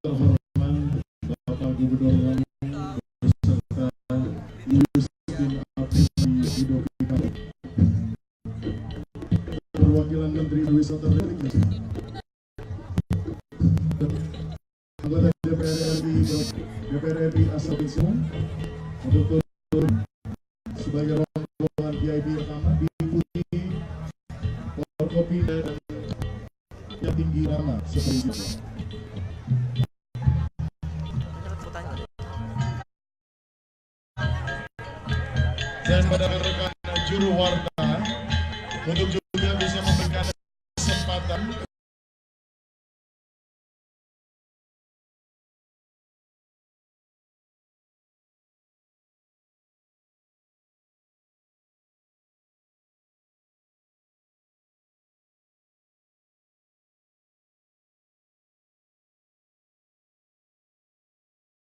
terhormat Bapak Gubernur Lampung beserta Yustin Abdi Hidopika, perwakilan Menteri Wisata Republik anggota DPR RI asal Binsung untuk turun sebagai rombongan VIP pertama diikuti Forkopimda dan yang tinggi Rama seperti itu. Dan pada rekan juru warta untuk juga bisa memberikan kesempatan